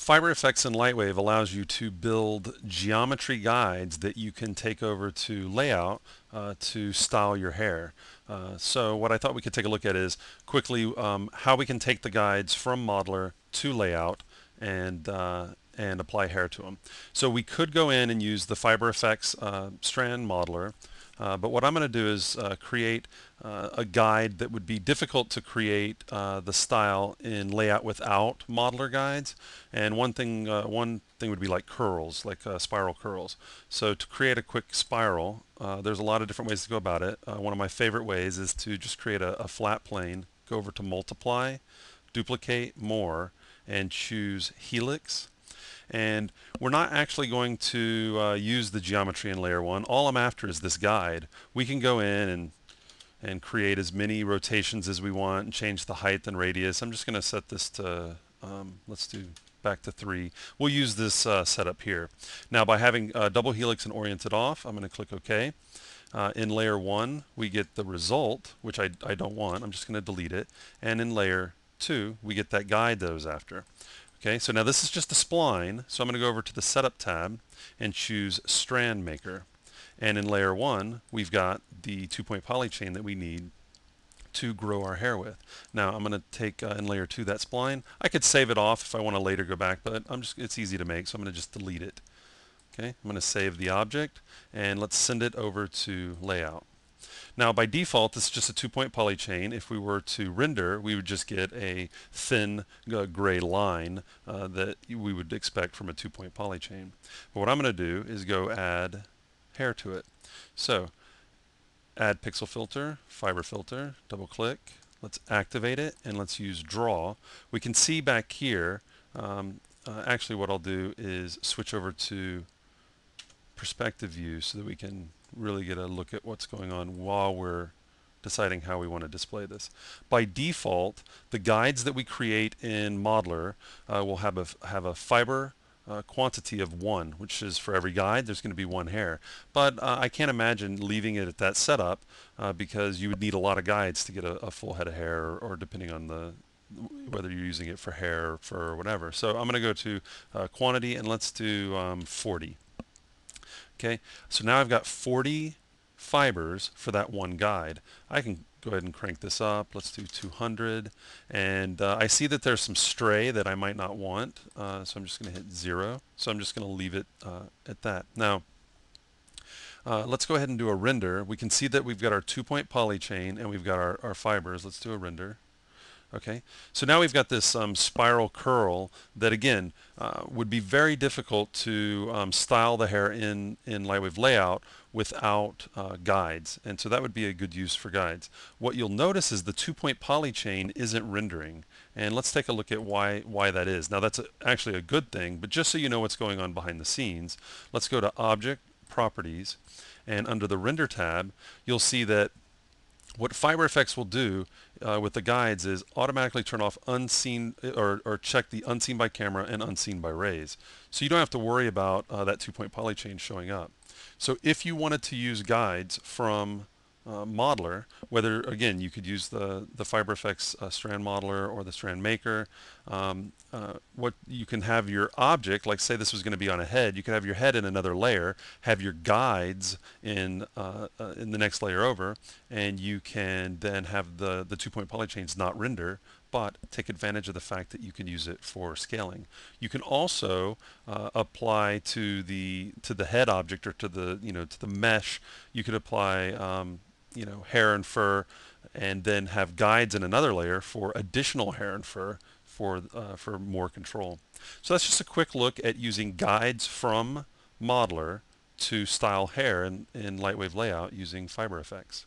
Fiber Effects in Lightwave allows you to build geometry guides that you can take over to layout to style your hair. So what I thought we could take a look at is quickly how we can take the guides from Modeler to layout and apply hair to them. So we could go in and use the Fiber Effects strand modeler. But what I'm going to do is create a guide that would be difficult to create the style in layout without modeler guides. And one thing would be like curls, like spiral curls. So to create a quick spiral, there's a lot of different ways to go about it. One of my favorite ways is to just create a flat plane, go over to multiply, duplicate more, and choose helix. And we're not actually going to use the geometry in layer 1. All I'm after is this guide. We can go in and create as many rotations as we want and change the height and radius. I'm just going to set this to, let's do back to 3. We'll use this setup here. Now by having double helix and oriented off, I'm going to click OK. In layer 1, we get the result, which I don't want. I'm just going to delete it. And in layer 2, we get that guide that I was after. Okay, so now this is just a spline, so I'm going to go over to the Setup tab and choose Strand Maker. And in layer 1, we've got the 2-point poly chain that we need to grow our hair with. Now I'm going to take in layer 2 that spline. I could save it off if I want to later go back, but it's easy to make, so I'm going to just delete it. Okay, I'm going to save the object, and let's send it over to Layout. Now by default, this is just a 2-point poly chain. If we were to render, we would just get a thin gray line that we would expect from a 2-point poly chain. But what I'm going to do is go add hair to it. So add pixel filter, fiber filter, double click. Let's activate it and let's use draw. We can see back here, actually what I'll do is switch over to perspective view so that we can really get a look at what's going on while we're deciding how we want to display this. By default, the guides that we create in Modeler will have a fiber quantity of 1, which is for every guide there's going to be 1 hair. But I can't imagine leaving it at that setup because you would need a lot of guides to get a full head of hair, or depending on whether you're using it for hair or for whatever. So I'm going to go to quantity and let's do 40. Okay, so now I've got 40 fibers for that one guide. I can go ahead and crank this up. Let's do 200. And I see that there's some stray that I might not want, so I'm just going to hit 0. So I'm just going to leave it at that. Now, let's go ahead and do a render. We can see that we've got our 2-point poly chain and we've got our fibers. Let's do a render. Okay, so now we've got this spiral curl that again would be very difficult to style the hair in Lightwave Layout without guides, and so that would be a good use for guides. What you'll notice is the 2-point poly chain isn't rendering, and let's take a look at why that is. Now that's actually a good thing, but just so you know what's going on behind the scenes, let's go to Object, Properties, and under the Render tab, you'll see that what Fiber Effects will do with the guides is automatically turn off unseen or check the unseen by camera and unseen by rays. So you don't have to worry about that 2-point poly chain showing up. So if you wanted to use guides from Modeler, whether again you could use the Fiber Effects strand modeler or the strand maker, what you can have your object, like say this was going to be on a head, you could have your head in another layer, have your guides in the next layer over, and you can then have the 2-point poly chains not render, but take advantage of the fact that you can use it for scaling. You can also apply to the head object or to the mesh. You could apply hair and fur, and then have guides in another layer for additional hair and fur for more control. So that's just a quick look at using guides from Modeler to style hair in Lightwave Layout using Fiber Effects.